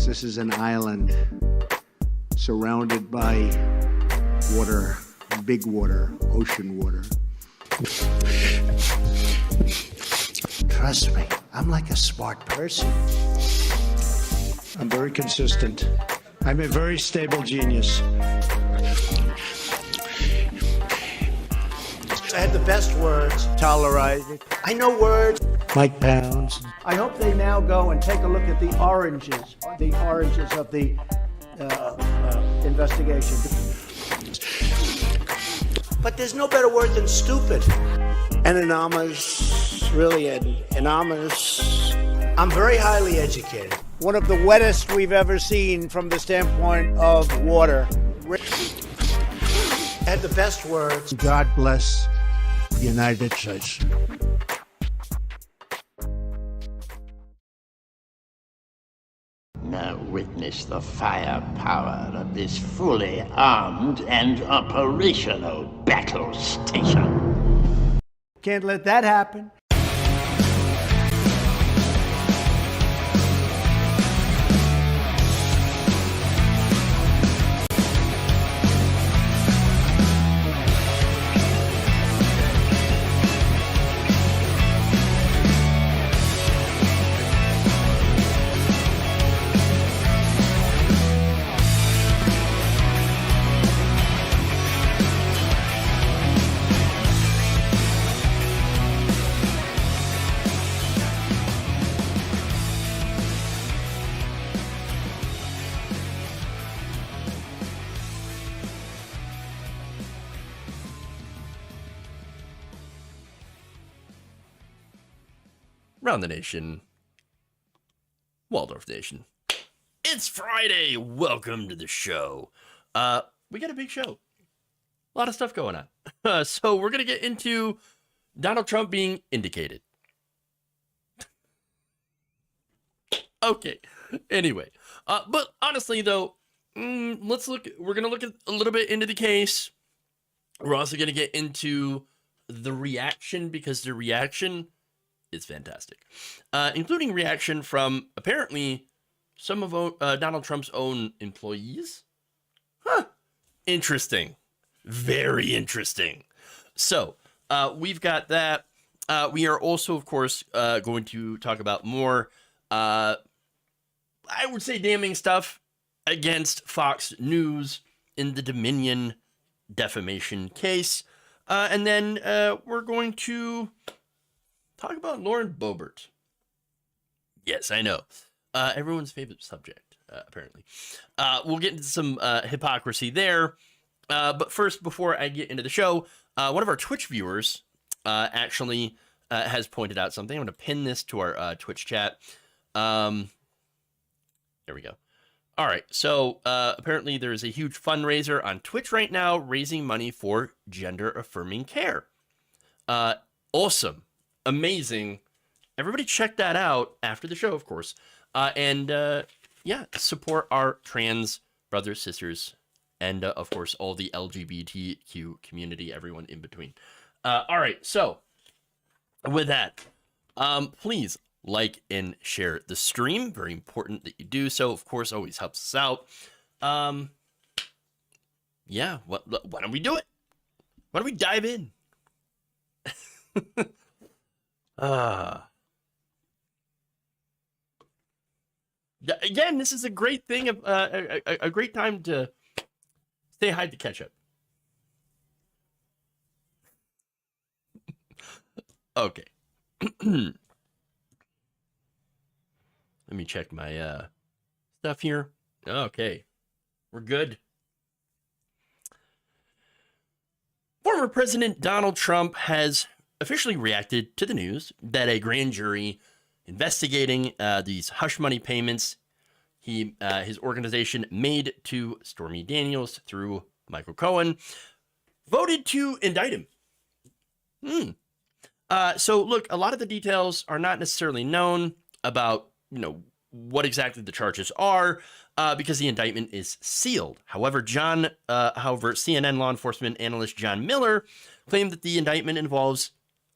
Yes, this is an island surrounded by water, big water, ocean water. Trust me, I'm like a smart person. I'm very consistent. I'm a very stable genius. I had the best words. Tolerized. I know words. Mike Pounds. I hope they now go and take a look at the oranges of the investigation. But there's no better word than stupid. Anonymous, really anonymous. I'm very highly educated. One of the wettest we've ever seen from the standpoint of water. I had the best words. God bless the United States. Now witness the firepower of this fully armed and operational battle station. Can't let that happen. Around the nation, Waldorf Nation. It's Friday. Welcome to the show. We got a big show. A lot of stuff going on. So we're going to get into Donald Trump being indicated. Okay. Anyway. But honestly, though, we're going to look at a little bit into the case. We're also going to get into the reaction, because the reaction is fantastic, including reaction from apparently some of Donald Trump's own employees. Interesting. Very interesting. So we've got that. We are also, of course, going to talk about more, I would say, damning stuff against Fox News in the Dominion defamation case. And then we're going to talk about Lauren Boebert. Yes, I know. Everyone's favorite subject, apparently. We'll get into some hypocrisy there. But first, before I get into the show, one of our Twitch viewers actually has pointed out something. I'm going to pin this to our Twitch chat. There we go. All right. So apparently there is a huge fundraiser on Twitch right now raising money for gender-affirming care. Awesome. Amazing. Everybody check that out after the show, of course. And yeah, support our trans brothers, sisters, and of course, all the LGBTQ community, everyone in between. All right. So with that, please like and share the stream. Very important that you do so. Of course, always helps us out. Yeah. Why don't we do it? Why don't we dive in? Again, this is a great thing, a great time to say hi to ketchup. Okay. Let me check my stuff here. Okay. We're good. Former President Donald Trump has officially reacted to the news that a grand jury investigating these hush money payments his organization made to Stormy Daniels through Michael Cohen voted to indict him. So look, a lot of the details are not necessarily known about, what exactly the charges are, because the indictment is sealed. However, CNN law enforcement analyst John Miller claimed that the indictment involves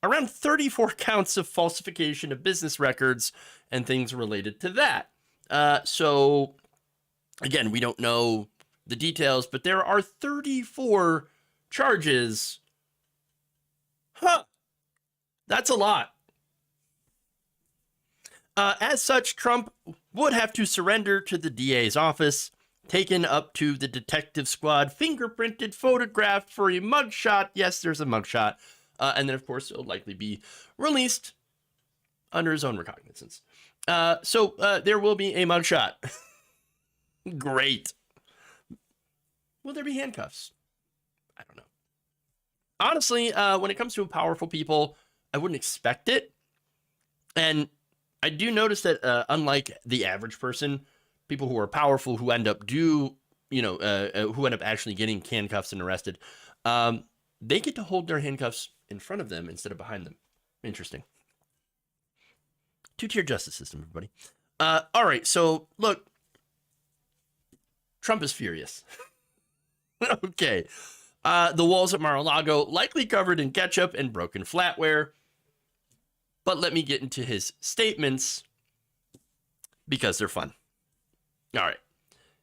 around 34 counts of falsification of business records and things related to that. So, again, we don't know the details, but there are 34 charges. Huh. That's a lot. As such, Trump would have to surrender to the DA's office, taken up to the detective squad, fingerprinted, photographed for a mugshot. Yes, there's a mugshot. And then, of course, it'll likely be released under his own recognizance. So there will be a mugshot. Great. Will there be handcuffs? I don't know. Honestly, when it comes to powerful people, I wouldn't expect it. And I do notice that unlike the average person, people who are powerful who end up who end up actually getting handcuffs and arrested, they get to hold their handcuffs in front of them instead of behind them. Interesting. Two-tier justice system, everybody. All right, so look, Trump is furious. Okay. The walls at Mar-a-Lago likely covered in ketchup and broken flatware. But let me get into his statements because they're fun. All right.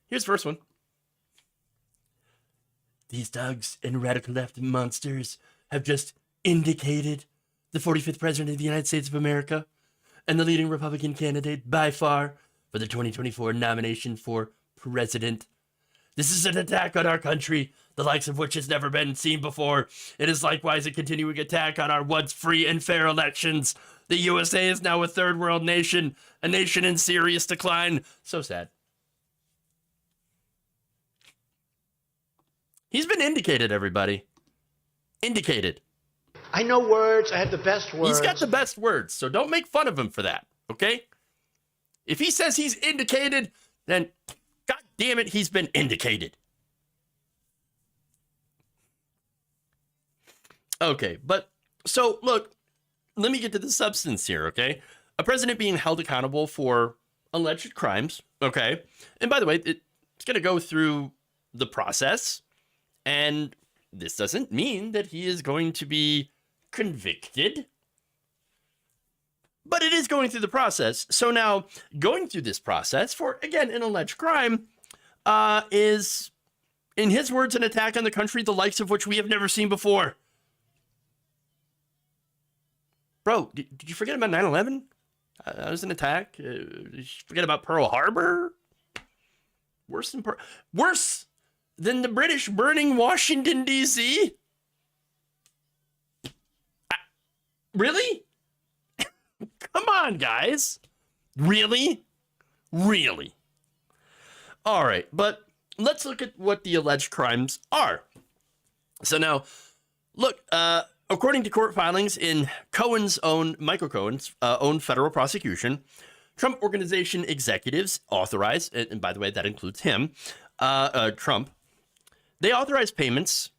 Here's the first one. These thugs and radical left monsters have just indicated the 45th president of the United States of America and the leading Republican candidate by far for the 2024 nomination for president. This is an attack on our country, the likes of which has never been seen before. It is likewise a continuing attack on our once free and fair elections. The USA is now a third world nation, a nation in serious decline. So sad. He's been indicated, everybody. Indicated. I know words. I have the best words. He's got the best words, so don't make fun of him for that, okay? If he says he's indicated, then God damn it, he's been indicated. Okay, but so look, let me get to the substance here, okay? A president being held accountable for alleged crimes, okay? And by the way, it's going to go through the process, and this doesn't mean that he is going to be convicted, but it is going through the process. So now, going through this process for, again, an alleged crime is, in his words, an attack on the country, the likes of which we have never seen before. Bro, did you forget about 9/11? That was an attack. Did you forget about Pearl Harbor? Worse than the British burning Washington, D.C.? Really? Come on, guys. Really? Really? All right, but let's look at what the alleged crimes are. So now, look, according to court filings in Michael Cohen's own federal prosecution, Trump Organization executives authorized, and by the way, that includes him, Trump, they authorized payments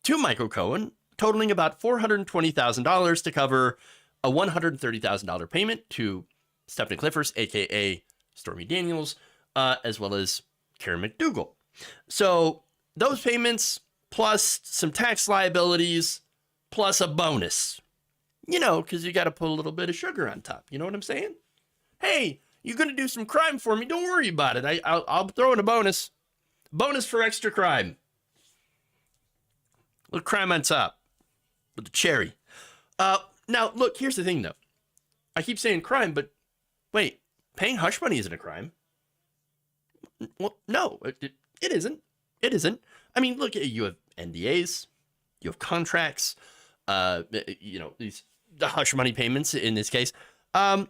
to Michael Cohen totaling about $420,000 to cover a $130,000 payment to Stephanie Clifford, a.k.a. Stormy Daniels, as well as Karen McDougal. So those payments, plus some tax liabilities, plus a bonus. You know, because you got to put a little bit of sugar on top. You know what I'm saying? Hey, you're going to do some crime for me. Don't worry about it. I'll throw in a bonus. Bonus for extra crime. A little crime on top with the cherry. Now, look, here's the thing, though. I keep saying crime, but wait, paying hush money isn't a crime. Well, no, it isn't. It isn't. I mean, look, you have NDAs, you have contracts, the hush money payments in this case,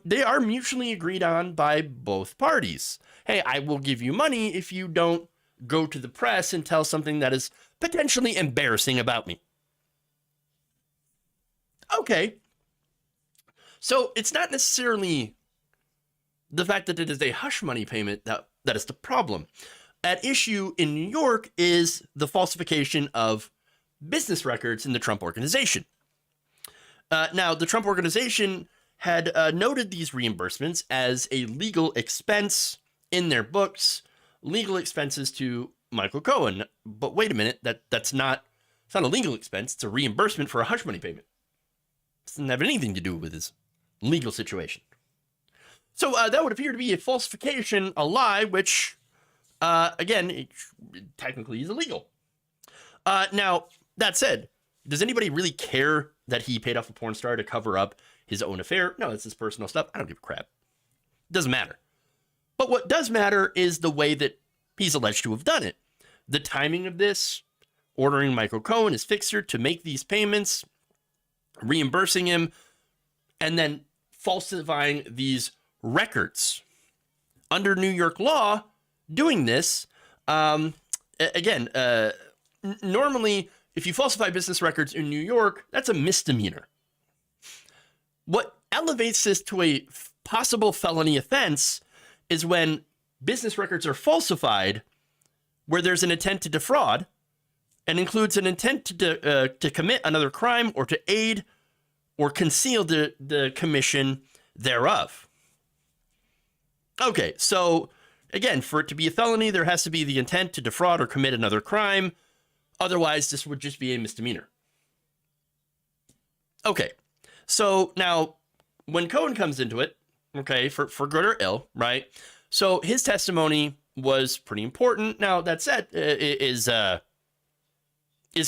they are mutually agreed on by both parties. Hey, I will give you money if you don't go to the press and tell something that is potentially embarrassing about me. Okay. So it's not necessarily the fact that it is a hush money payment that is the problem. At issue in New York is the falsification of business records in the Trump Organization. Now, the Trump Organization had noted these reimbursements as a legal expense in their books, legal expenses to Michael Cohen. But wait a minute, it's not a legal expense. It's a reimbursement for a hush money payment. It doesn't have anything to do with his legal situation. So that would appear to be a falsification, a lie, which, again, it technically is illegal. Now, that said, does anybody really care that he paid off a porn star to cover up his own affair? No, it's his personal stuff. I don't give a crap. It doesn't matter. But what does matter is the way that he's alleged to have done it. The timing of this, ordering Michael Cohen, his fixer, to make these payments, reimbursing him, and then falsifying these records. Under New York law, doing this, again, normally, if you falsify business records in New York, that's a misdemeanor. What elevates this to a possible felony offense is when business records are falsified where there's an intent to defraud and includes an intent to commit another crime or to aid or conceal the commission thereof. Okay, so again, for it to be a felony, there has to be the intent to defraud or commit another crime. Otherwise, this would just be a misdemeanor. Okay, so now when Cohen comes into it, okay, for good or ill, right? So his testimony was pretty important. Now, that said, is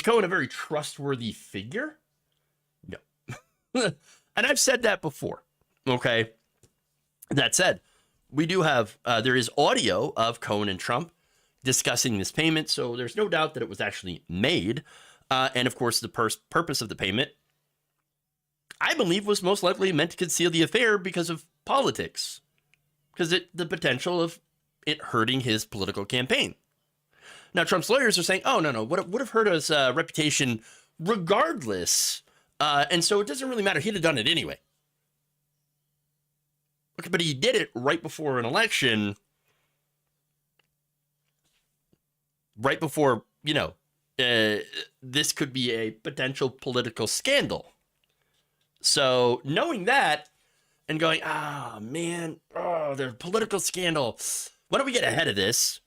Cohen a very trustworthy figure? No. And I've said that before, okay? That said, we do have, there is audio of Cohen and Trump discussing this payment, so there's no doubt that it was actually made. And of course, the purpose of the payment, I believe, was most likely meant to conceal the affair because of politics, because the potential of it hurting his political campaign. Now, Trump's lawyers are saying, oh, no, would have hurt his reputation regardless, and so it doesn't really matter. He'd have done it anyway. Okay, but he did it right before an election, right before, this could be a potential political scandal. So knowing that and going, there's a political scandal. Why don't we get ahead of this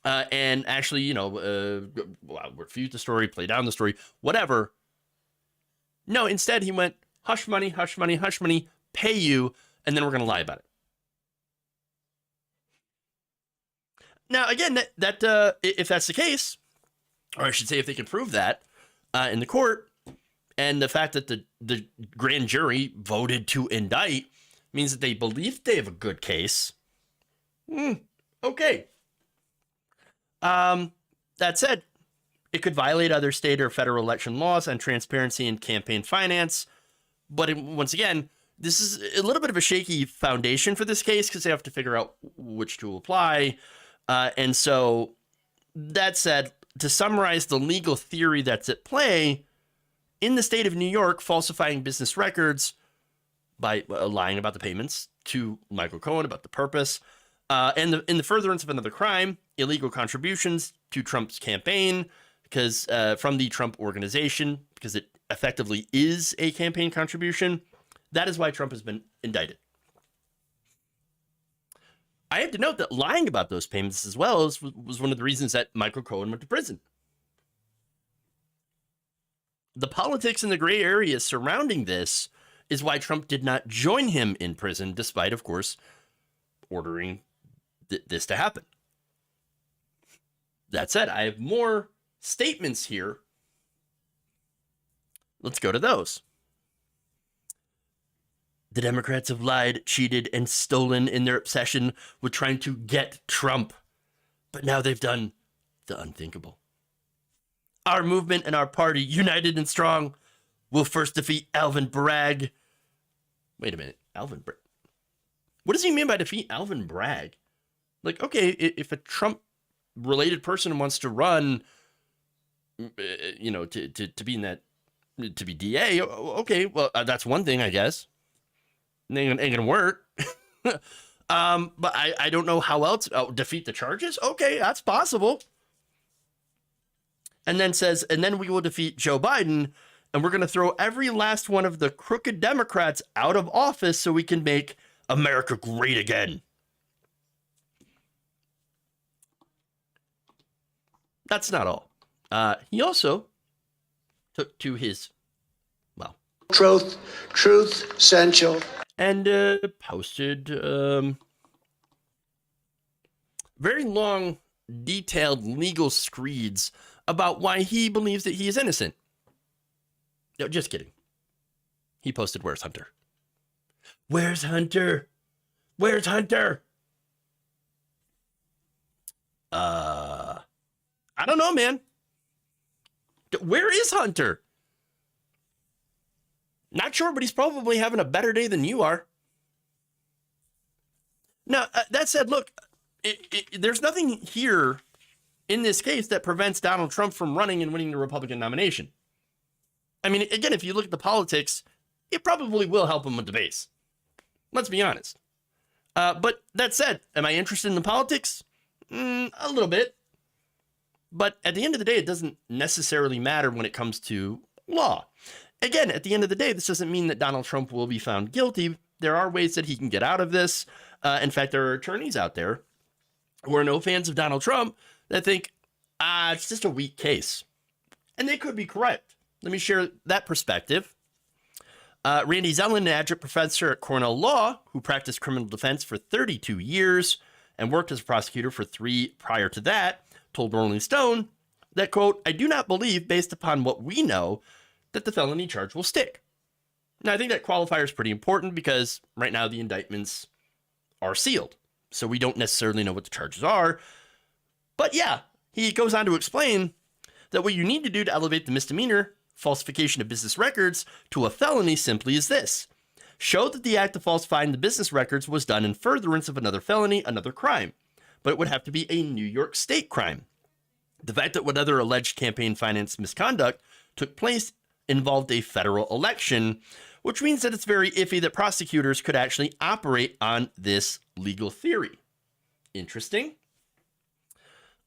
and actually, refute the story, play down the story, whatever. No, instead he went, hush money, hush money, hush money, pay you, and then we're going to lie about it. Now, again, that if that's the case, or I should say if they can prove that in the court, and the fact that the grand jury voted to indict means that they believe they have a good case. Okay. That said, it could violate other state or federal election laws on transparency and campaign finance. But once again, this is a little bit of a shaky foundation for this case because they have to figure out which to apply. And so that said, to summarize the legal theory that's at play, in the state of New York, falsifying business records by lying about the payments to Michael Cohen about the purpose, and in the furtherance of another crime, illegal contributions to Trump's campaign, because from the Trump organization, because it effectively is a campaign contribution. That is why Trump has been indicted. I have to note that lying about those payments as well was one of the reasons that Michael Cohen went to prison. The politics and the gray areas surrounding this is why Trump did not join him in prison, despite, of course, ordering this to happen. That said, I have more statements here. Let's go to those. The Democrats have lied, cheated, and stolen in their obsession with trying to get Trump. But now they've done the unthinkable. Our movement and our party, united and strong, will first defeat Alvin Bragg. Wait a minute, Alvin Bragg? What does he mean by defeat Alvin Bragg? Like, okay, if a Trump-related person wants to run, to be in that, to be DA, okay, well, that's one thing, I guess. Ain't gonna work. But I don't know how else. Defeat the charges? Okay, that's possible. And then says, and then we will defeat Joe Biden, and we're going to throw every last one of the crooked Democrats out of office so we can make America great again. That's not all. He also took to his, Truth essential. and posted very long, detailed legal screeds about why he believes that he is innocent. No, just kidding. He posted, "Where's Hunter? Where's Hunter? Where's Hunter?" I don't know, man. Where is Hunter? Not sure, but he's probably having a better day than you are. Now, that said, look, there's nothing here in this case that prevents Donald Trump from running and winning the Republican nomination. I mean, again, if you look at the politics, it probably will help him with the base. Let's be honest. But that said, am I interested in the politics? A little bit. But at the end of the day, it doesn't necessarily matter when it comes to law. Again, at the end of the day, this doesn't mean that Donald Trump will be found guilty. There are ways that he can get out of this. In fact, there are attorneys out there who are no fans of Donald Trump that think, it's just a weak case. And they could be correct. Let me share that perspective. Randy Zellin, an adjunct professor at Cornell Law, who practiced criminal defense for 32 years and worked as a prosecutor for 3 prior to that, told Rolling Stone that, quote, "I do not believe, based upon what we know, that the felony charge will stick." Now, I think that qualifier is pretty important because right now the indictments are sealed. So we don't necessarily know what the charges are. But yeah, he goes on to explain that what you need to do to elevate the misdemeanor, falsification of business records, to a felony simply is this: show that the act of falsifying the business records was done in furtherance of another felony, another crime. But it would have to be a New York State crime. The fact that what other alleged campaign finance misconduct took place involved a federal election, which means that it's very iffy that prosecutors could actually operate on this legal theory. Interesting.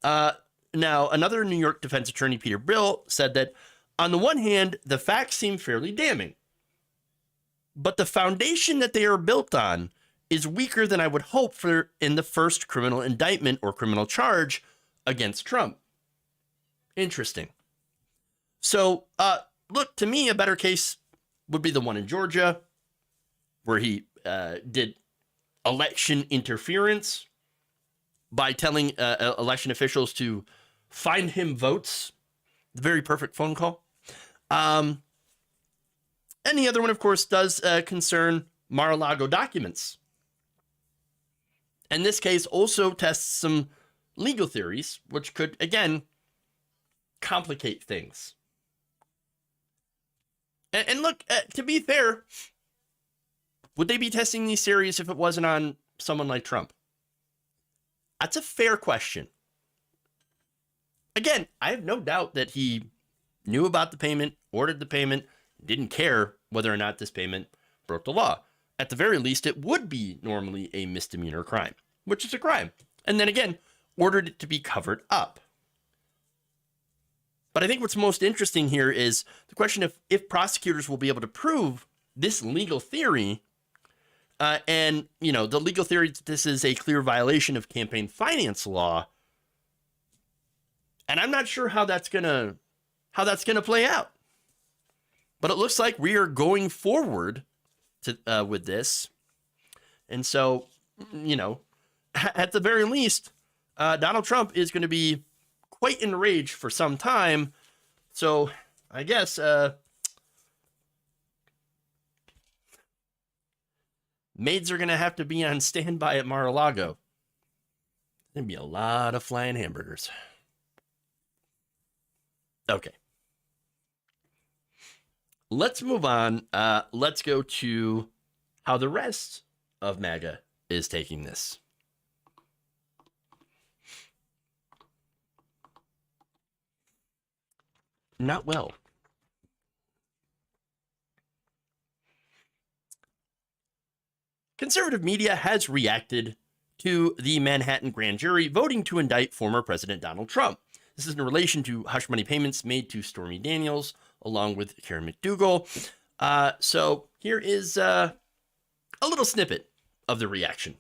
Now, another New York defense attorney, Peter Brill, said that on the one hand, the facts seem fairly damning, but the foundation that they are built on is weaker than I would hope for in the first criminal indictment or criminal charge against Trump. Interesting. So, look, to me, a better case would be the one in Georgia, where he did election interference by telling election officials to find him votes. Very perfect phone call. And the other one, of course, does concern Mar-a-Lago documents. And this case also tests some legal theories, which could, again, complicate things. And look, to be fair, would they be testing these theories if it wasn't on someone like Trump? That's a fair question. Again, I have no doubt that he knew about the payment, ordered the payment, didn't care whether or not this payment broke the law. At the very least, it would be normally a misdemeanor crime, which is a crime. And then again, ordered it to be covered up. But I think what's most interesting here is the question of if prosecutors will be able to prove this legal theory, and, you know, the legal theory that this is a clear violation of campaign finance law. And I'm not sure how that's gonna play out. But it looks like we are going forward to with this. And so, you know, at the very least, Donald Trump is going to be quite enraged for some time. So I guess maids are going to have to be on standby at Mar-a-Lago. There'd be a lot of flying hamburgers. Okay. Let's move on. Let's go to how the rest of MAGA is taking this. Not well. Conservative media has reacted to the Manhattan grand jury voting to indict former President Donald Trump. This is in relation to hush money payments made to Stormy Daniels, along with Karen McDougal. So here is a little snippet of the reaction.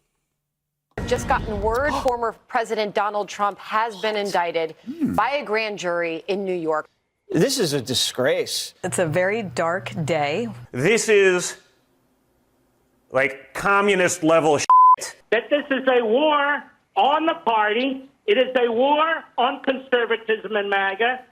Just gotten word former President Donald Trump has been indicted by a grand jury in New York. This is a disgrace. It's a very dark day. This is like communist level shit. That this is a war on the party. It is a war on conservatism and MAGA.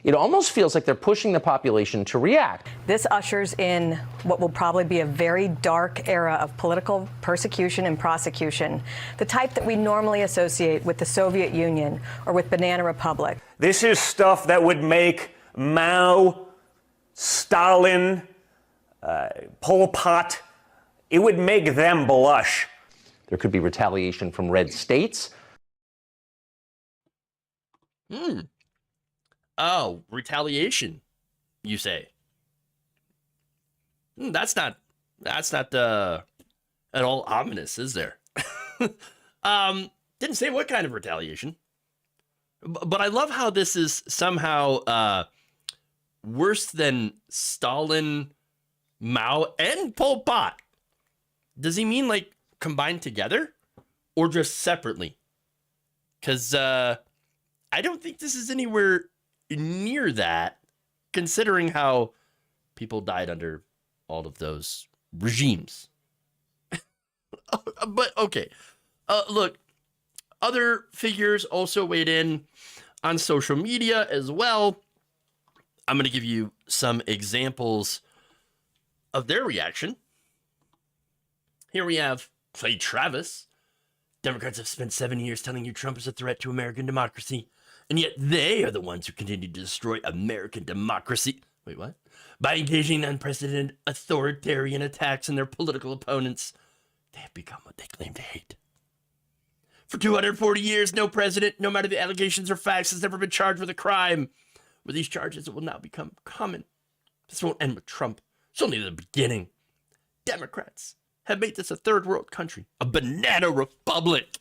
It almost feels like they're pushing the population to react. This ushers in what will probably be a very dark era of political persecution and prosecution, the type that we normally associate with the Soviet Union or with Banana Republic. This is stuff that would make Mao, Stalin, Pol Pot, it would make them blush. There could be retaliation from red states. Oh, retaliation, you say? That's not at all ominous, is there? Didn't say what kind of retaliation. But I love how this is somehow worse than Stalin, Mao, and Pol Pot. Does he mean like combined together or just separately? Because I don't think this is anywhere near that, considering how people died under all of those regimes. But okay, look, other figures also weighed in on social media as well. I'm going to give you some examples of their reaction. Here we have Clay Travis. Democrats have spent 7 years telling you Trump is a threat to American democracy, and yet they are the ones who continue to destroy American democracy. Wait, what? By engaging in unprecedented authoritarian attacks on their political opponents, they have become what they claim to hate. For 240 years, no president, no matter the allegations or facts, has ever been charged with a crime. With these charges, it will now become common. This won't end with Trump. It's only the beginning. Democrats have made this a third world country, a banana republic.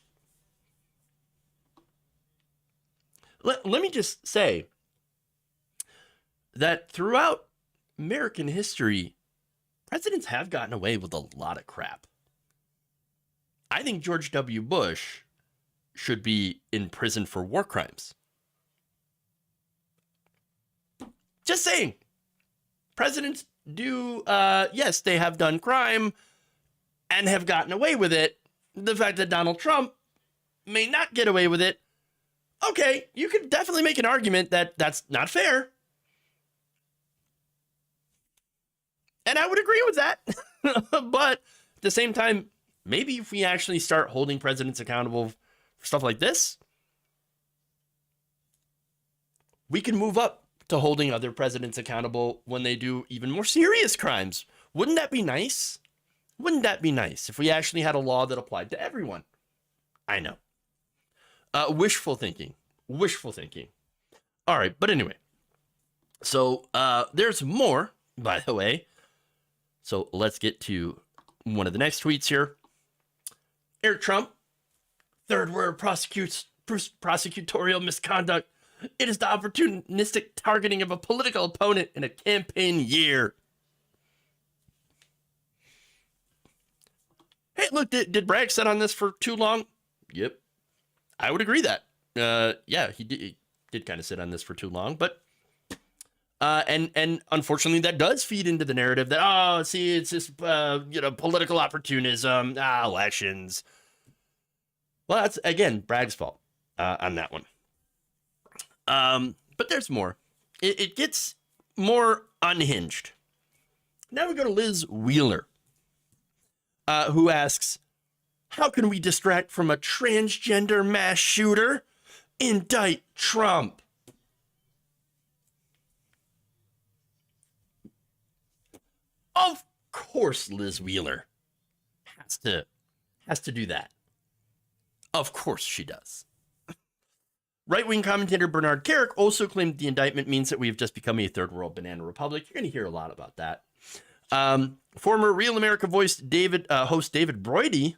Let me just say that throughout American history, presidents have gotten away with a lot of crap. I think George W. Bush should be in prison for war crimes. Just saying. Presidents do, yes, they have done crime and have gotten away with it. The fact that Donald Trump may not get away with it, okay, you could definitely make an argument that that's not fair. And I would agree with that. But at the same time, maybe if we actually start holding presidents accountable for stuff like this, we can move up to holding other presidents accountable when they do even more serious crimes. Wouldn't that be nice? Wouldn't that be nice if we actually had a law that applied to everyone? I know. Wishful thinking. Wishful thinking. All right, but anyway. So there's more, by the way. So let's get to one of the next tweets here. Eric Trump, third word prosecutorial misconduct. It is the opportunistic targeting of a political opponent in a campaign year. Hey, look, did Bragg sit on this for too long? Yep. I would agree that. Yeah, he did kind of sit on this for too long, but and unfortunately that does feed into the narrative that, oh, see, it's just political opportunism, elections. Well, that's again Bragg's fault on that one. But there's more. It gets more unhinged. Now we go to Liz Wheeler, who asks, how can we distract from a transgender mass shooter? Indict Trump. Of course, Liz Wheeler has to do that. Of course she does. Right-wing commentator Bernard Kerik also claimed the indictment means that we have just become a third-world banana republic. You're going to hear a lot about that. Former Real America host David Broidy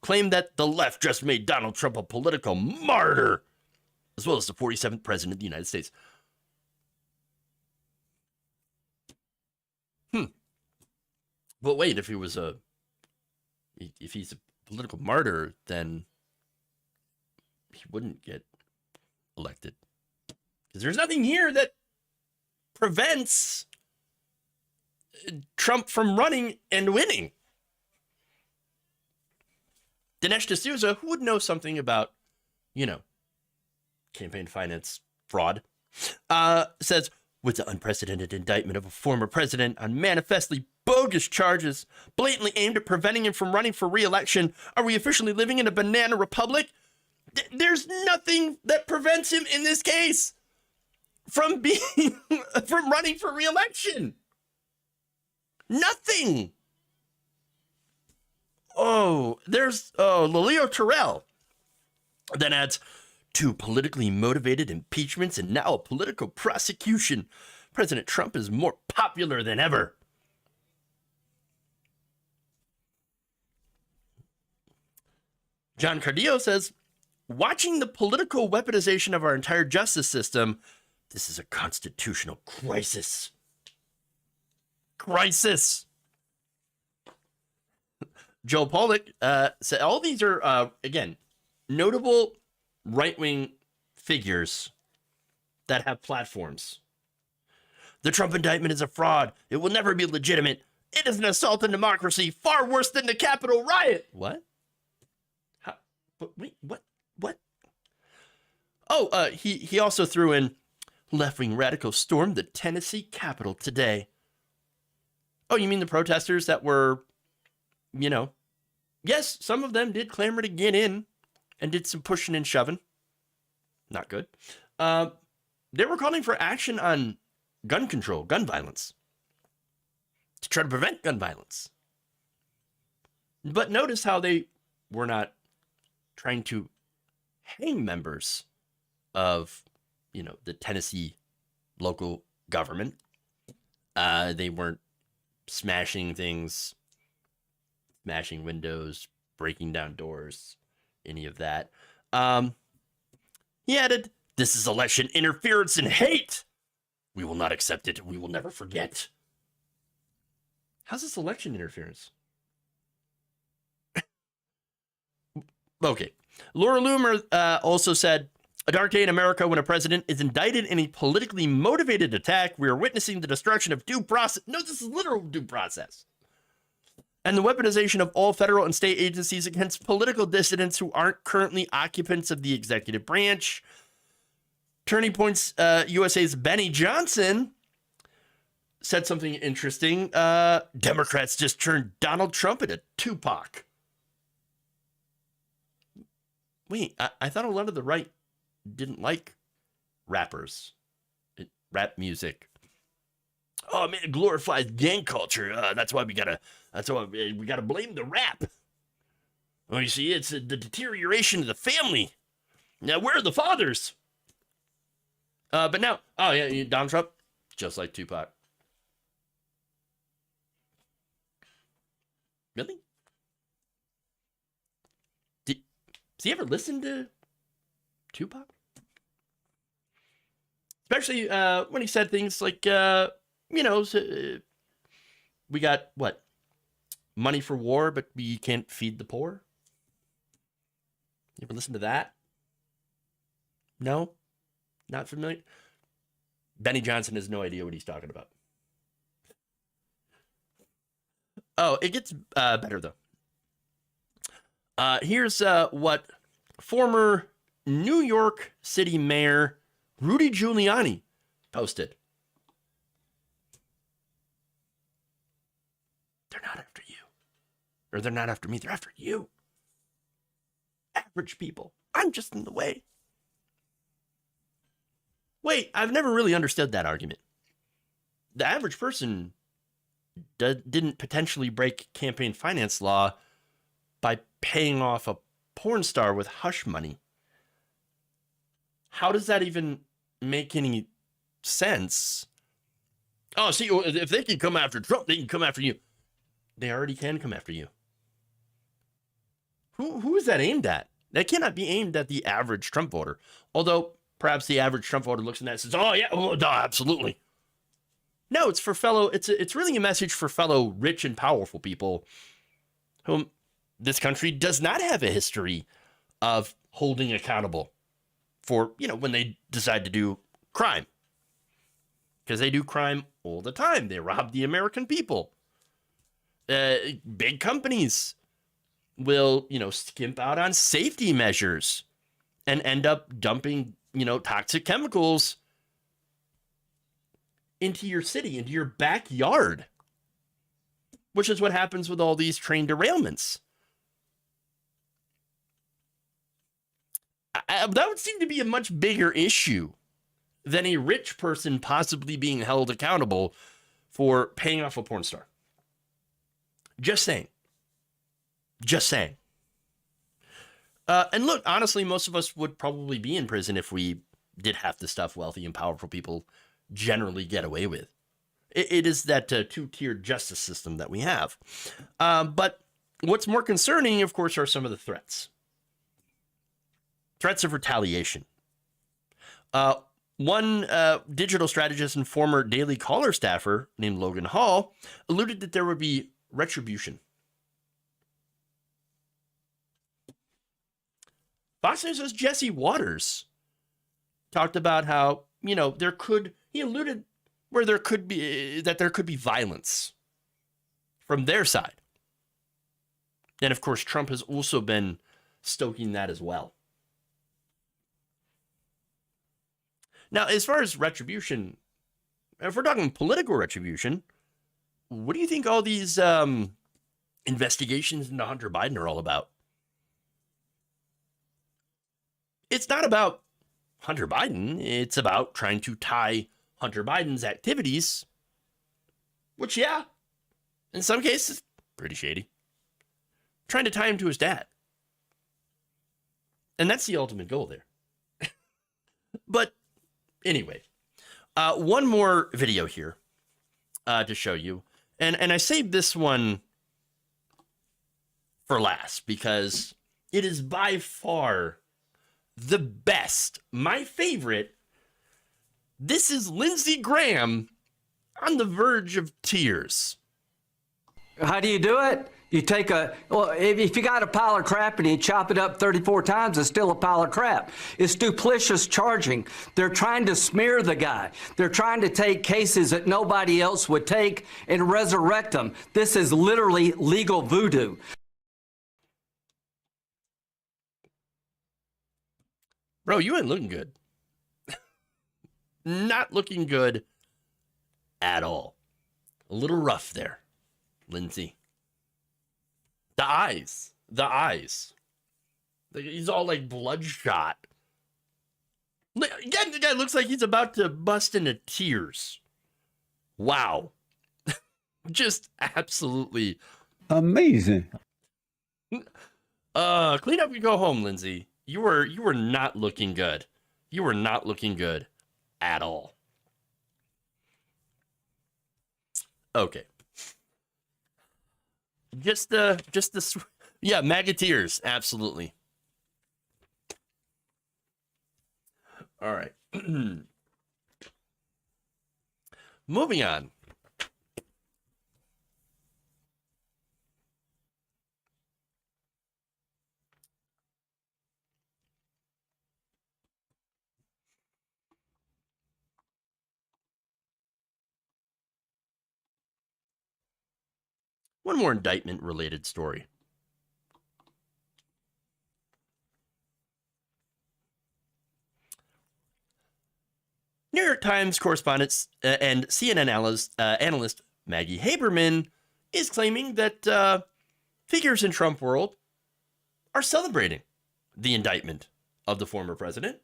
claimed that the left just made Donald Trump a political martyr, as well as the 47th president of the United States. But wait, if he's a political martyr, then he wouldn't get elected, because there's nothing here that prevents Trump from running and winning. Dinesh D'Souza, who would know something about, campaign finance fraud, says, with the unprecedented indictment of a former president on manifestly bogus charges, blatantly aimed at preventing him from running for re-election, are we officially living in a banana republic? There's nothing that prevents him in this case from running for re-election. Nothing. Laleo Terrell then adds, 2 politically motivated impeachments and now a political prosecution. President Trump is more popular than ever. John Cardillo says, watching the political weaponization of our entire justice system, this is a constitutional crisis. Joe Pollak said, all these are, again, notable right-wing figures that have platforms. The Trump indictment is a fraud. It will never be legitimate. It is an assault on democracy, far worse than the Capitol riot. What? What? Oh, he also threw in, left-wing radicals stormed the Tennessee Capitol today. Oh, you mean the protesters that were, yes, some of them did clamor to get in and did some pushing and shoving. Not good. They were calling for action on gun control, gun violence, to try to prevent gun violence. But notice how they were not trying to hang members of, the Tennessee local government. They weren't smashing things, smashing windows, breaking down doors, any of that. He added, this is election interference and hate. We will not accept it. We will never forget. How's this election interference? Okay. Laura Loomer also said, a dark day in America when a president is indicted in a politically motivated attack. We are witnessing the destruction of due process. No, this is literal due process. And the weaponization of all federal and state agencies against political dissidents who aren't currently occupants of the executive branch. Turning Point's USA's Benny Johnson said something interesting. Democrats just turned Donald Trump into Tupac. Wait, I thought a lot of the right didn't like rappers, rap music. Oh man, it glorifies gang culture. That's why we gotta blame the rap. Well, you see, it's the deterioration of the family. Now, where are the fathers? But now, Donald Trump, just like Tupac. Really? Has he ever listened to Tupac? Especially when he said things like, we got, what, money for war, but we can't feed the poor? You ever listen to that? No? Not familiar? Benny Johnson has no idea what he's talking about. Oh, it gets better, though. Here's what former New York City Mayor Rudy Giuliani posted. They're not after you. Or they're not after me. They're after you. Average people. I'm just in the way. Wait, I've never really understood that argument. The average person didn't potentially break campaign finance law by paying off a porn star with hush money. How does that even make any sense? Oh, see, if they can come after Trump, they can come after you. They already can come after you. Who is that aimed at? That cannot be aimed at the average Trump voter. Although, perhaps the average Trump voter looks at that and says, oh, yeah, absolutely. No, it's for it's really a message for fellow rich and powerful people whom this country does not have a history of holding accountable for, when they decide to do crime. Because they do crime all the time. They rob the American people. Big companies will, skimp out on safety measures and end up dumping, toxic chemicals into your city, into your backyard, which is what happens with all these train derailments. That would seem to be a much bigger issue than a rich person possibly being held accountable for paying off a porn star. Just saying. Just saying. And look, honestly, most of us would probably be in prison if we did half the stuff wealthy and powerful people generally get away with. It is that two-tiered justice system that we have. But what's more concerning, of course, are some of the threats. Threats of retaliation. One digital strategist and former Daily Caller staffer named Logan Hall alluded that there would be retribution. Fox News' Jesse Waters talked about how, he alluded where there could be violence from their side. And of course, Trump has also been stoking that as well. Now, as far as retribution, if we're talking political retribution, what do you think all these investigations into Hunter Biden are all about? It's not about Hunter Biden. It's about trying to tie Hunter Biden's activities, which, yeah, in some cases, pretty shady, trying to tie him to his dad. And that's the ultimate goal there. But anyway, one more video here to show you. And I saved this one for last because it is by far the best, my favorite. This is Lindsay Graham on the verge of tears. How do you do it? You take if you got a pile of crap and you chop it up 34 times, it's still a pile of crap. It's duplicitous charging. They're trying to smear the guy. They're trying to take cases that nobody else would take and resurrect them. This is literally legal voodoo. Bro, you ain't looking good. Not looking good at all. A little rough there, Lindsay. The eyes. He's all like bloodshot. Again, the guy looks like he's about to bust into tears. Wow. Just absolutely amazing. Clean up and go home, Lindsay. You were not looking good. You were not looking good at all. Okay. Yeah, MAGA tears, absolutely. All right. Moving on. One more indictment-related story. New York Times correspondent and CNN analyst Maggie Haberman is claiming that figures in Trump world are celebrating the indictment of the former president.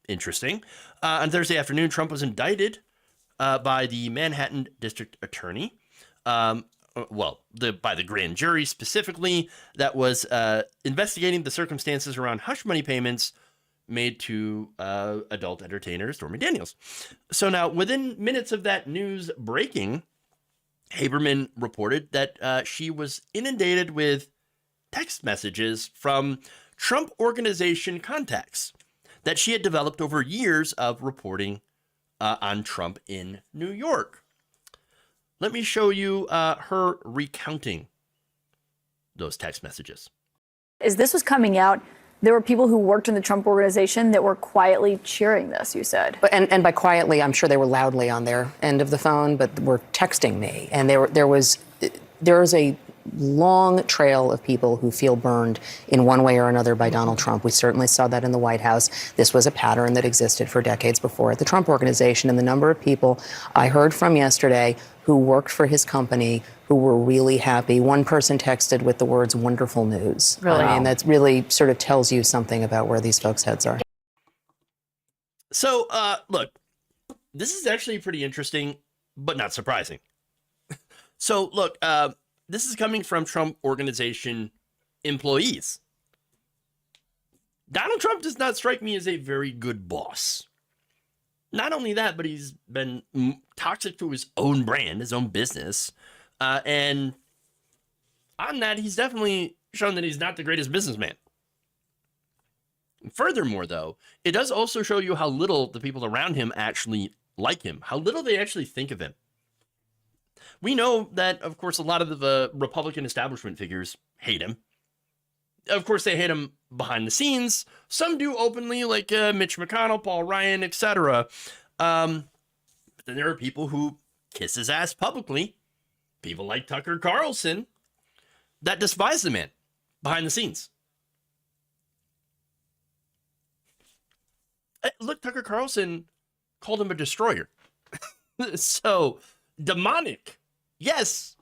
Interesting. On Thursday afternoon, Trump was indicted by the Manhattan District Attorney. By the grand jury specifically, that was investigating the circumstances around hush money payments made to adult entertainer Stormy Daniels. So now, within minutes of that news breaking, Haberman reported that she was inundated with text messages from Trump Organization contacts that she had developed over years of reporting on Trump in New York. Let me show you her recounting those text messages. As this was coming out, there were people who worked in the Trump Organization that were quietly cheering this, you said. And by quietly, I'm sure they were loudly on their end of the phone, but were texting me. And there is a long trail of people who feel burned in one way or another by Donald Trump. We certainly saw that in the White House. This was a pattern that existed for decades before at the Trump Organization. And the number of people I heard from yesterday who worked for his company who were really happy. One person texted with the words "wonderful news." Really? I mean, that really sort of tells you something about where these folks' heads are. So, look, this is actually pretty interesting, but not surprising. So, look, this is coming from Trump Organization employees. Donald Trump does not strike me as a very good boss. Not only that, but he's been toxic to his own brand, his own business. And on that, he's definitely shown that he's not the greatest businessman. Furthermore, though, it does also show you how little the people around him actually like him, how little they actually think of him. We know that, of course, a lot of the Republican establishment figures hate him. Of course, they hate him behind the scenes. Some do openly, like Mitch McConnell, Paul Ryan, etc. But then there are people who kiss his ass publicly. People like Tucker Carlson that despise the man behind the scenes. Look, Tucker Carlson called him a destroyer. So, demonic. Yes,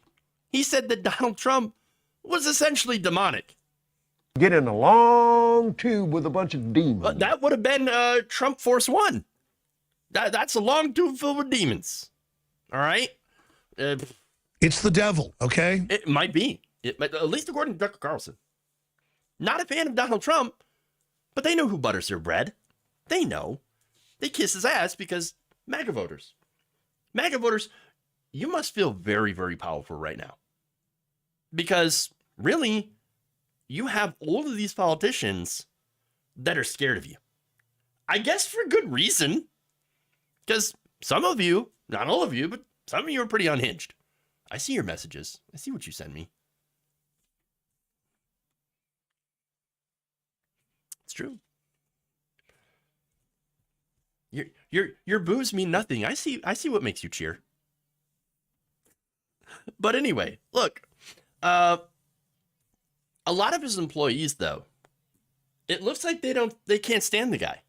he said that Donald Trump was essentially demonic. Get in a long tube with a bunch of demons. That would have been Trump Force One. That's a long tube filled with demons. All right? It's the devil, okay? It might be. At least according to Tucker Carlson. Not a fan of Donald Trump, but they know who butters their bread. They know. They kiss his ass because MAGA voters. MAGA voters, you must feel very, very powerful right now. Because, really, you have all of these politicians that are scared of you. I guess for good reason. Because some of you, not all of you, but some of you are pretty unhinged. I see your messages. I see what you send me. It's true. Your boos mean nothing. I see what makes you cheer. But anyway, look, a lot of his employees, though, it looks like they can't stand the guy.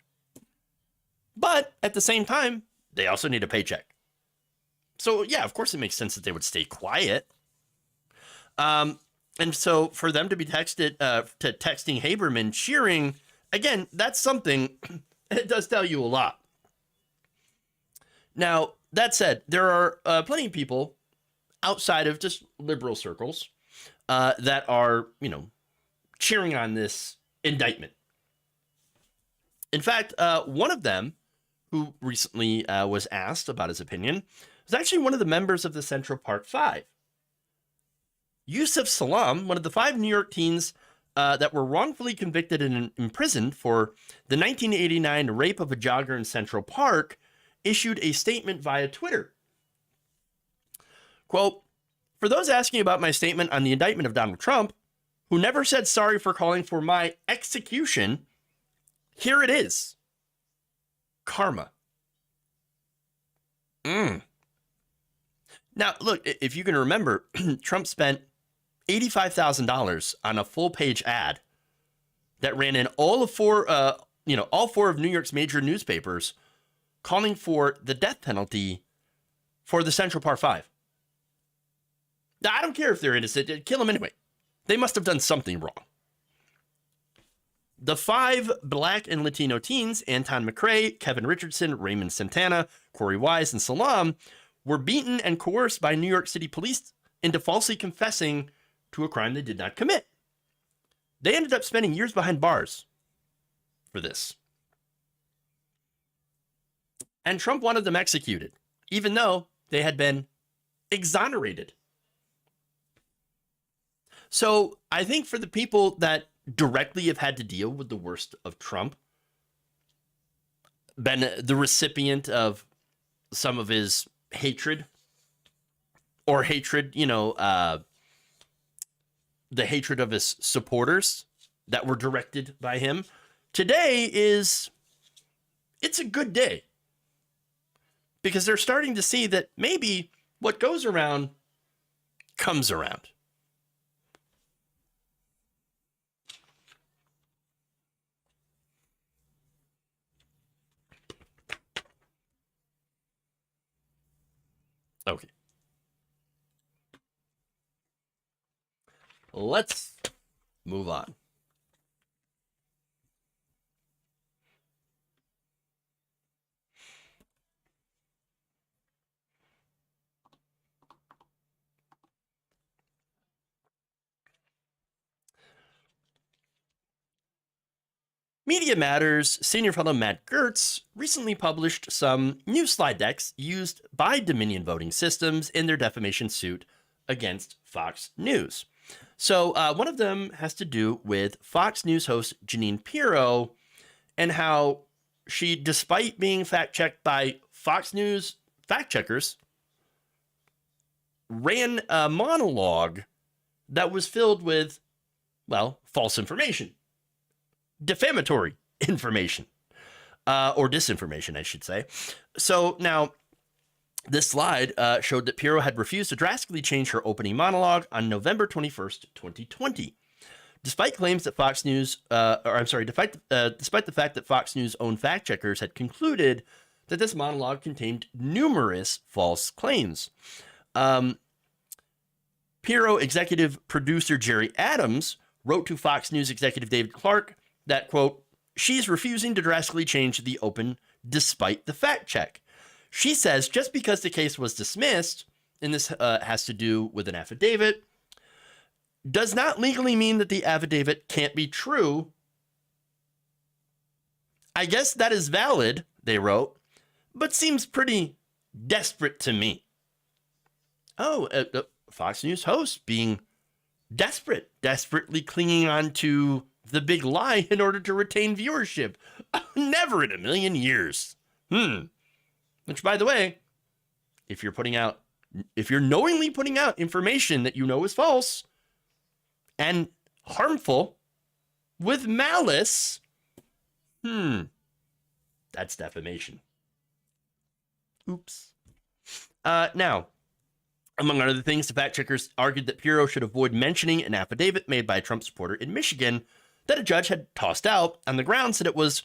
But at the same time, they also need a paycheck. So yeah, of course it makes sense that they would stay quiet. And so for them to be texting Haberman cheering, again, that's something. It does tell you a lot. Now, that said, there are plenty of people outside of just liberal circles that are, cheering on this indictment. In fact, one of them, who recently was asked about his opinion, was actually one of the members of the Central Park Five. Yusuf Salam, one of the 5 New York teens that were wrongfully convicted and imprisoned for the 1989 rape of a jogger in Central Park, issued a statement via Twitter. Quote, "For those asking about my statement on the indictment of Donald Trump, who never said sorry for calling for my execution, here it is. Karma." Now, look, if you can remember, Trump spent $85,000 on a full-page ad that ran in all 4 of New York's major newspapers, calling for the death penalty for the Central Park Five. Now, I don't care if they're innocent. Kill them anyway. They must have done something wrong. The 5 Black and Latino teens, Anton McRae, Kevin Richardson, Raymond Santana, Corey Wise, and Salam, were beaten and coerced by New York City police into falsely confessing to a crime they did not commit. They ended up spending years behind bars for this. And Trump wanted them executed, even though they had been exonerated. So I think for the people that directly have had to deal with the worst of Trump, been the recipient of some of his hatred, or hatred, the hatred of his supporters that were directed by him, today it's a good day. Because they're starting to see that maybe what goes around comes around. Okay. Let's move on. Media Matters senior fellow Matt Gertz recently published some new slide decks used by Dominion voting systems in their defamation suit against Fox News. So one of them has to do with Fox News host Jeanine Pirro and how she, despite being fact-checked by Fox News fact-checkers, ran a monologue that was filled with, well, false information. Defamatory information, or disinformation, I should say. So now, this slide showed that Pirro had refused to drastically change her opening monologue on November 21st, 2020. Despite claims that Fox News, despite the fact that Fox News' own fact checkers had concluded that this monologue contained numerous false claims. Pirro executive producer Jerry Adams wrote to Fox News executive David Clark that, quote, she's refusing to drastically change the open despite the fact check. She says just because the case was dismissed, and this has to do with an affidavit, does not legally mean that the affidavit can't be true. I guess that is valid, they wrote, but seems pretty desperate to me. Oh, Fox News host being desperately clinging on to the big lie in order to retain viewership. Never in a million years. Which, by the way, if you're knowingly putting out information that you know is false and harmful with malice, that's defamation. Oops. Now, among other things, the fact checkers argued that Pirro should avoid mentioning an affidavit made by a Trump supporter in Michigan that a judge had tossed out on the grounds that it was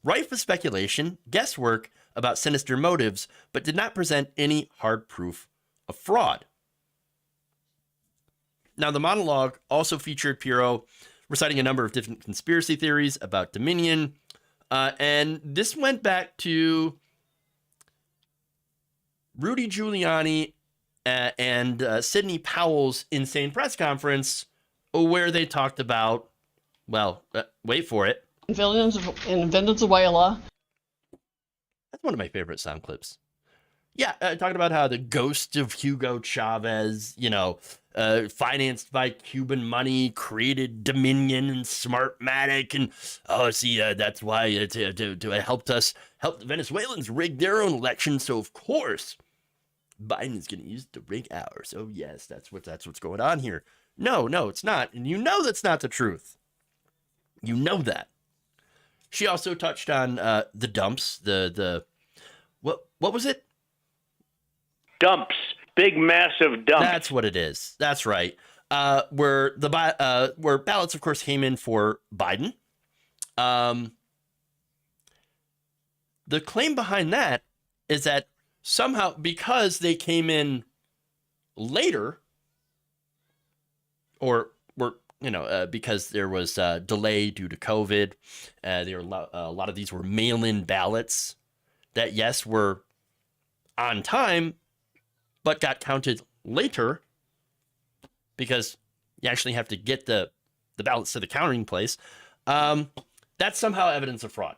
rife with speculation, guesswork about sinister motives, but did not present any hard proof of fraud. Now, the monologue also featured Pirro reciting a number of different conspiracy theories about Dominion, and this went back to Rudy Giuliani and Sidney Powell's insane press conference, where they talked about, well, wait for it. In Venezuela. That's one of my favorite sound clips. Yeah, talking about how the ghost of Hugo Chavez, financed by Cuban money, created Dominion and Smartmatic, and that's why it help the Venezuelans rig their own election. So of course, Biden is going to use to rig ours. Oh yes, that's what's going on here. No, it's not, and you know that's not the truth. You know that. She also touched on the dumps. What was it? Dumps. Big, massive dumps. That's what it is. That's right. Where ballots, of course, came in for Biden. The claim behind that is that somehow, because they came in later, because there was a delay due to COVID, a lot of these were mail-in ballots that, yes, were on time, but got counted later because you actually have to get the ballots to the counting place. That's somehow evidence of fraud.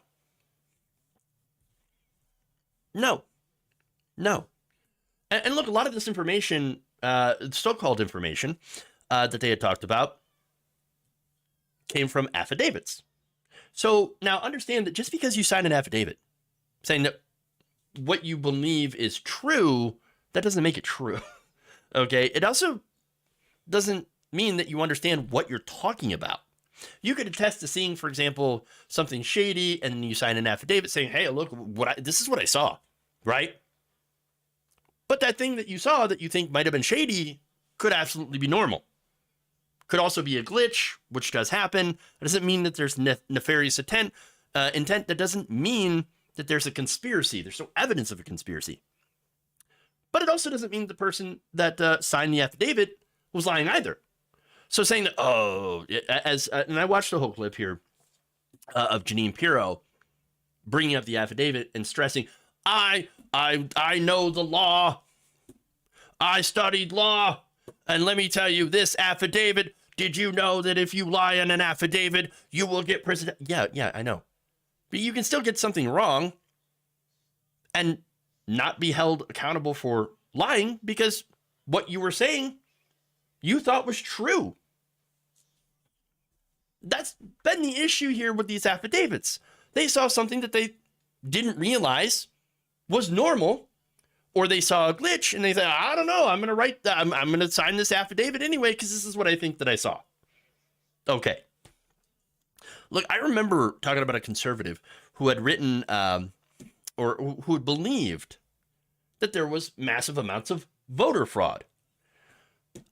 No. And look, a lot of this information, so-called information that they had talked about, came from affidavits. So now understand that just because you sign an affidavit saying that what you believe is true, that doesn't make it true. Okay? It also doesn't mean that you understand what you're talking about. You could attest to seeing, for example, something shady, and then you sign an affidavit saying, hey, look, this is what I saw, right? But that thing that you saw that you think might have been shady could absolutely be normal. Could also be a glitch, which does happen. That doesn't mean that there's nefarious intent. That doesn't mean that there's a conspiracy. There's no evidence of a conspiracy. But it also doesn't mean the person that signed the affidavit was lying either. So saying that, and I watched the whole clip here of Jeanine Pirro bringing up the affidavit and stressing, I know the law. I studied law. And let me tell you, this affidavit, did you know that if you lie on an affidavit, you will get prison? Yeah, I know. But you can still get something wrong and not be held accountable for lying because what you were saying you thought was true. That's been the issue here with these affidavits. They saw something that they didn't realize was normal, or they saw a glitch and they said, I don't know, I'm going to sign this affidavit anyway because this is what I think that I saw. Okay. Look, I remember talking about a conservative who had written or who had believed that there was massive amounts of voter fraud.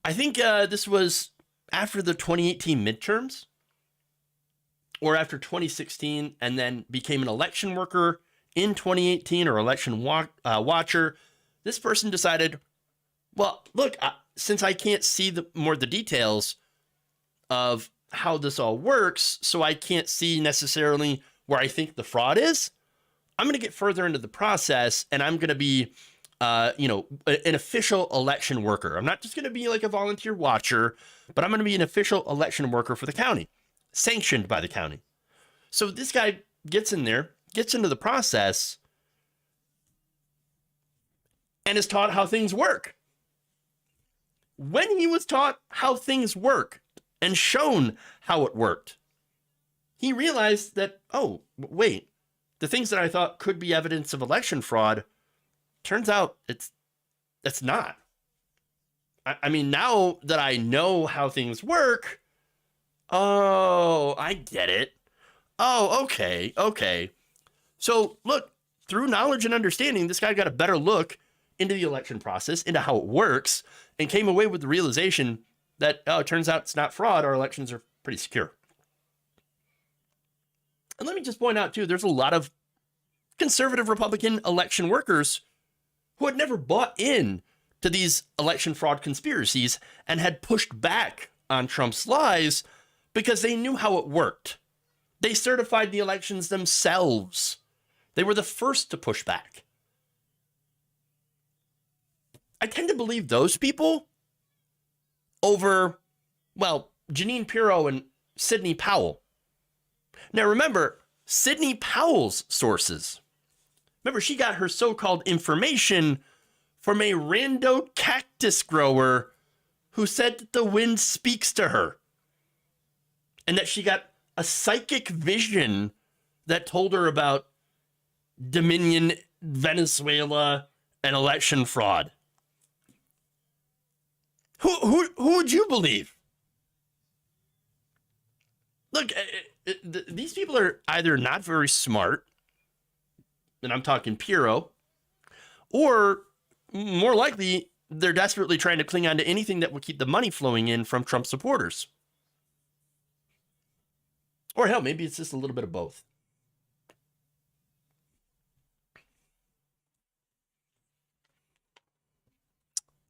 I think this was after the 2018 midterms or after 2016, and then became an election worker in 2018 or election watcher. This person decided, well, look, since I can't see more of the details of how this all works, so I can't see necessarily where I think the fraud is, I'm going to get further into the process and I'm going to be, an official election worker. I'm not just going to be like a volunteer watcher, but I'm going to be an official election worker for the county, sanctioned by the county. So this guy gets in there, gets into the process, and is taught how things work. When he was taught how things work and shown how it worked, he realized that, oh, wait, the things that I thought could be evidence of election fraud, turns out that's not. I mean, now that I know how things work, oh, I get it. Oh, okay. So look, through knowledge and understanding, this guy got a better look into the election process, into how it works, and came away with the realization that, oh, it turns out it's not fraud. Our elections are pretty secure. And let me just point out, too, there's a lot of conservative Republican election workers who had never bought in to these election fraud conspiracies and had pushed back on Trump's lies because they knew how it worked. They certified the elections themselves. They were the first to push back. I tend to believe those people over, well, Jeanine Pirro and Sidney Powell. Now remember, Sidney Powell's sources. Remember, she got her so-called information from a rando cactus grower who said that the wind speaks to her. And that she got a psychic vision that told her about Dominion, Venezuela, and election fraud. Who would you believe? Look, these people are either not very smart, and I'm talking Pirro, or more likely, they're desperately trying to cling on to anything that will keep the money flowing in from Trump supporters. Or hell, maybe it's just a little bit of both.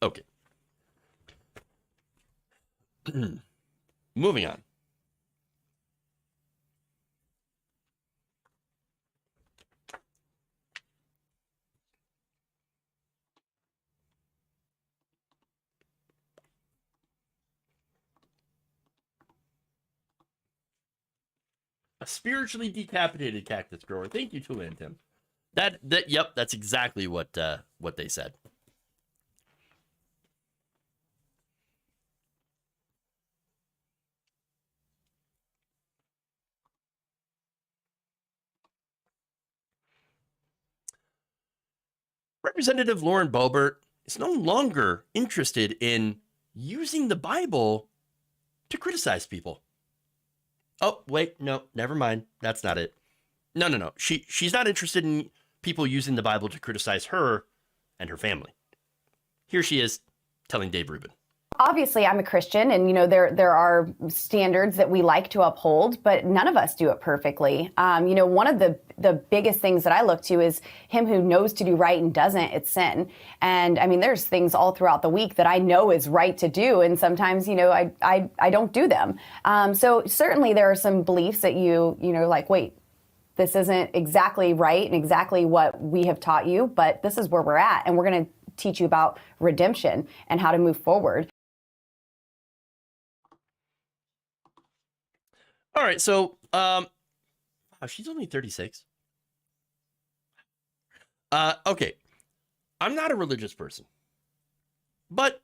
Okay. Moving on. A spiritually decapitated cactus grower. Thank you, Tulane Tim. Yep, that's exactly what they said. Representative Lauren Boebert is no longer interested in using the Bible to criticize people. Oh, wait, no, never mind. That's not it. No. She's not interested in people using the Bible to criticize her and her family. Here she is telling Dave Rubin. Obviously, I'm a Christian, and there are standards that we like to uphold, but none of us do it perfectly. One of the the biggest things that I look to is him who knows to do right and doesn't, it's sin. And I mean, there's things all throughout the week that I know is right to do. And sometimes, I don't do them. So certainly there are some beliefs that like, wait, this isn't exactly right and exactly what we have taught you, but this is where we're at. And we're going to teach you about redemption and how to move forward. All right, so wow, she's only 36. Okay, I'm not a religious person, but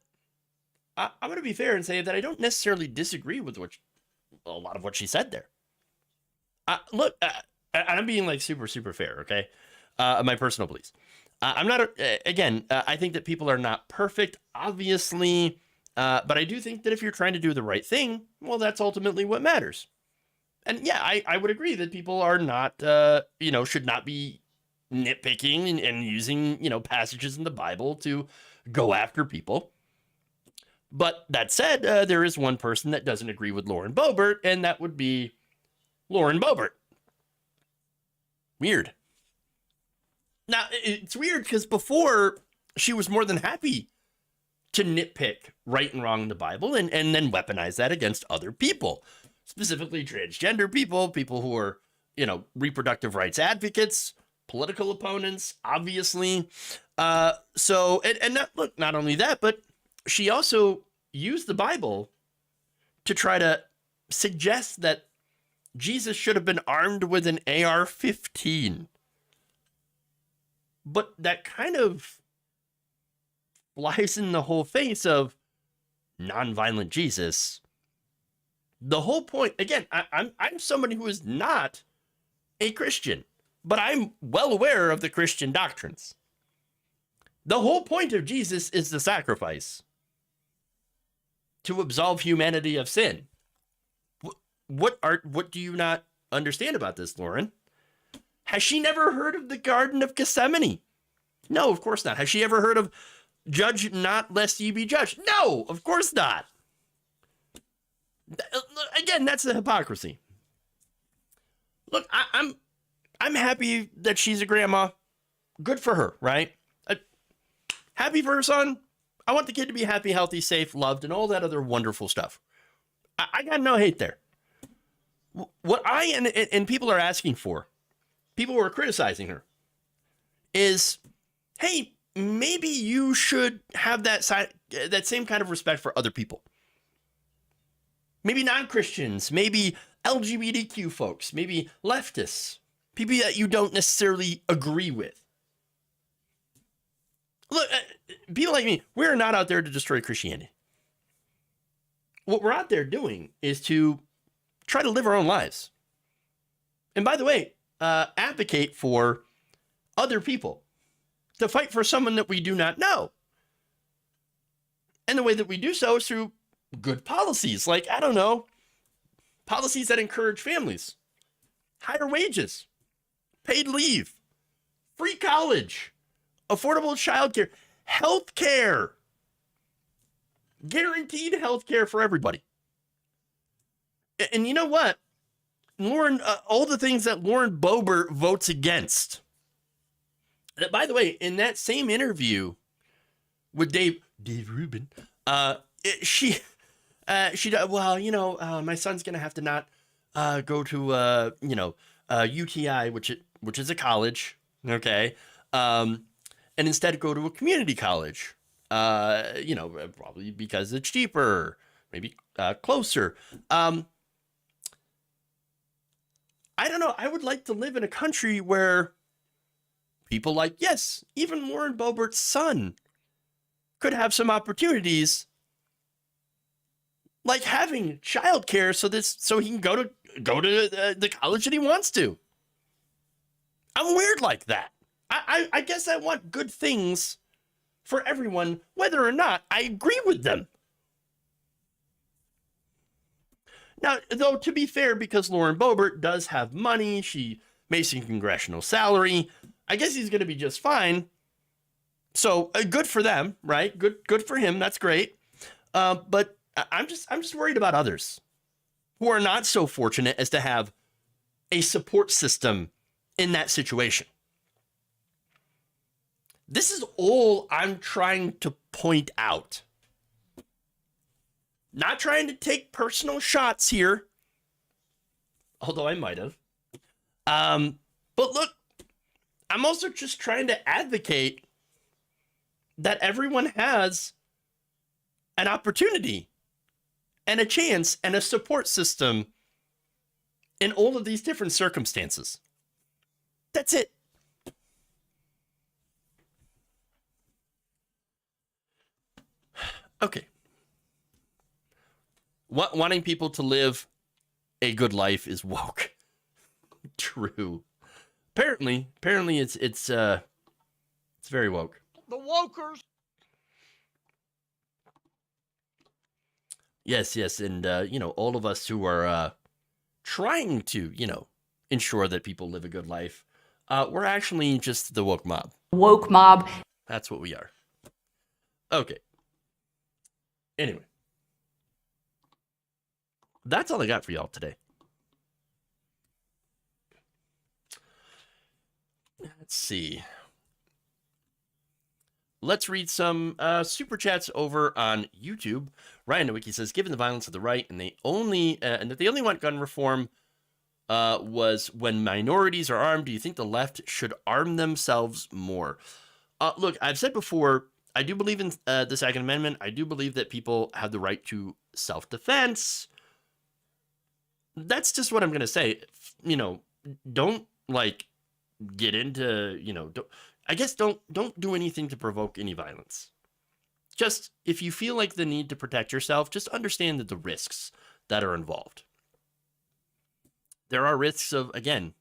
I'm going to be fair and say that I don't necessarily disagree with a lot of what she said there. Look, I'm being like super fair, okay? My personal beliefs. I'm not again. I think that people are not perfect, obviously, but I do think that if you're trying to do the right thing, well, that's ultimately what matters. And yeah, I would agree that people are not, should not be nitpicking and using, passages in the Bible to go after people. But that said, there is one person that doesn't agree with Lauren Boebert, and that would be Lauren Boebert. Weird. Now, it's weird because before she was more than happy to nitpick right and wrong in the Bible and then weaponize that against other people. Specifically transgender people who are, reproductive rights advocates, political opponents, obviously. Not only that, but she also used the Bible to try to suggest that Jesus should have been armed with an AR-15. But that kind of flies in the whole face of nonviolent Jesus. The whole point, again, I'm somebody who is not a Christian, but I'm well aware of the Christian doctrines. The whole point of Jesus is the sacrifice to absolve humanity of sin. What do you not understand about this, Lauren? Has she never heard of the Garden of Gethsemane? No, of course not. Has she ever heard of judge not lest ye be judged? No, of course not. Again, that's the hypocrisy. Look, I'm happy that she's a grandma. Good for her, right? Happy for her son. I want the kid to be happy, healthy, safe, loved, and all that other wonderful stuff. I got no hate there. What and people are asking for, people who are criticizing her, is, hey, maybe you should have that same kind of respect for other people. Maybe non-Christians, maybe LGBTQ folks, maybe leftists, people that you don't necessarily agree with. Look, people like me, we're not out there to destroy Christianity. What we're out there doing is to try to live our own lives. And by the way, advocate for other people, to fight for someone that we do not know. And the way that we do so is through good policies, like, I don't know, policies that encourage families, higher wages, paid leave, free college, affordable childcare, health care, guaranteed health care for everybody. And you know what? Lauren, all the things that Lauren Boebert votes against. By the way, in that same interview with Dave Rubin, she my son's gonna have to not go to UTI, which is a college, okay, and instead go to a community college, probably because it's cheaper, maybe closer. I don't know. I would like to live in a country where people like, yes, even Lauren Boebert's son could have some opportunities, like having childcare so he can go to the college that he wants to. I'm weird like that. I guess I want good things for everyone, whether or not I agree with them. Now, though, to be fair, because Lauren Boebert does have money, she makes a congressional salary, I guess he's going to be just fine. So good for them, right? Good for him. That's great. But I'm just worried about others who are not so fortunate as to have a support system in that situation. This is all I'm trying to point out. Not trying to take personal shots here, although I might have. But look, I'm also just trying to advocate that everyone has an opportunity and a chance and a support system in all of these different circumstances. That's it. Okay. Wanting people to live a good life is woke. True. Apparently it's very woke. The wokers. Yes, and all of us who are trying to, ensure that people live a good life, we're actually just the woke mob. Woke mob. That's what we are. Okay. Anyway. That's all I got for y'all today. Let's see. Let's read some super chats over on YouTube. Ryan Nowicki says, given the violence of the right and that they only want gun reform was when minorities are armed, do you think the left should arm themselves more? Look, I've said before, I do believe in the Second Amendment. I do believe that people have the right to self-defense. That's just what I'm going to say. Don't get into, don't do anything to provoke any violence. Just if you feel like the need to protect yourself, just understand that the risks that are involved. There are risks of, again,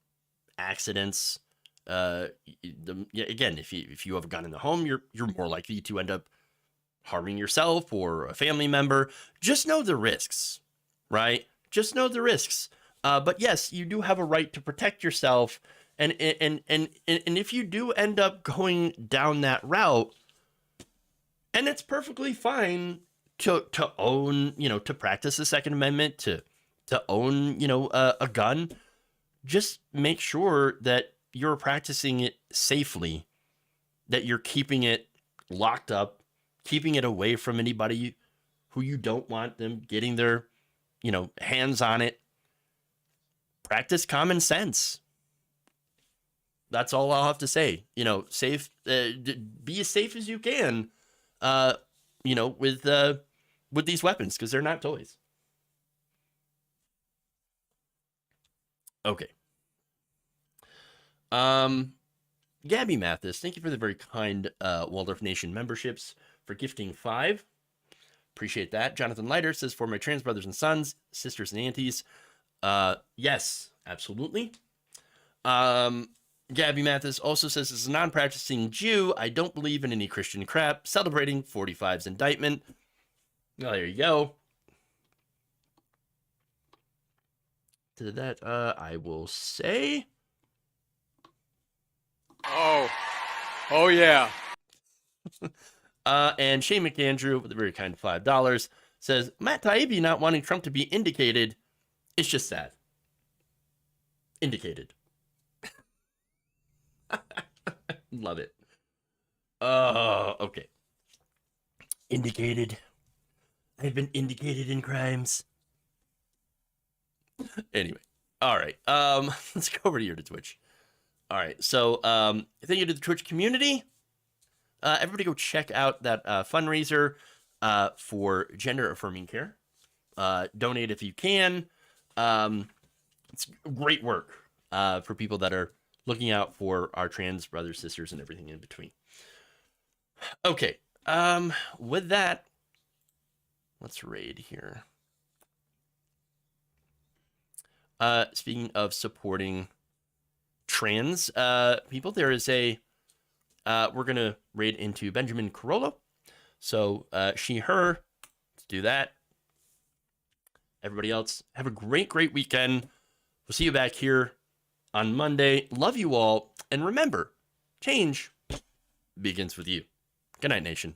accidents. Again, if you have a gun in the home, you're more likely to end up harming yourself or a family member. Just know the risks, right? Just know the risks. But yes, you do have a right to protect yourself. And if you do end up going down that route, and it's perfectly fine to own, to practice the Second Amendment, to own, a gun, just make sure that you're practicing it safely, that you're keeping it locked up, keeping it away from anybody who you don't want them getting their, hands on it. Practice common sense. That's all I'll have to say. Safe, be as safe as you can, with these weapons, because they're not toys. Okay. Gabby Mathis, thank you for the very kind Waldorf Nation memberships, for gifting 5. Appreciate that. Jonathan Leiter says, for my trans brothers and sons, sisters and aunties. Yes, absolutely. Gabby Mathis also says, as a non-practicing Jew, I don't believe in any Christian crap. Celebrating 45's indictment. Well, there you go. To that, I will say... Oh yeah. And Shane McAndrew, with a very kind $5, says, Matt Taibbi not wanting Trump to be indicated is just sad. Indicated. Love it. Okay. Indicated. I've been indicated in crimes. Anyway. All right. Let's go over here to Twitch. All right. So, thank you to the Twitch community. Everybody go check out that fundraiser for gender affirming care. Donate if you can. It's great work for people that are looking out for our trans brothers, sisters, and everything in between. Okay. With that, let's raid here. Speaking of supporting trans people, there is a we're gonna raid into Benjamin Carollo. So she, her, let's do that. Everybody else, have a great weekend. We'll see you back here on Monday. Love you all, and remember, change begins with you. Good night, nation.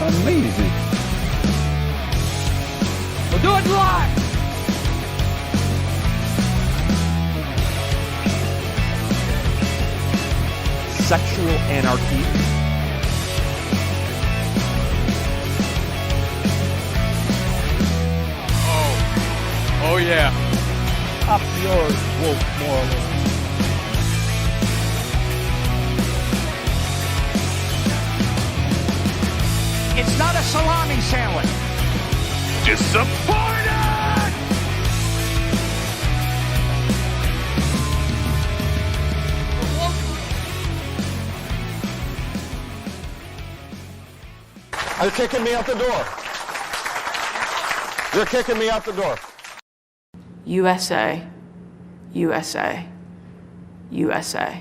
Amazing. We'll do it live. Sexual anarchy. Oh yeah. Up yours, woke moralists. It's not a salami sandwich. Disappointed! You're kicking me out the door. You're kicking me out the door. USA, USA, USA.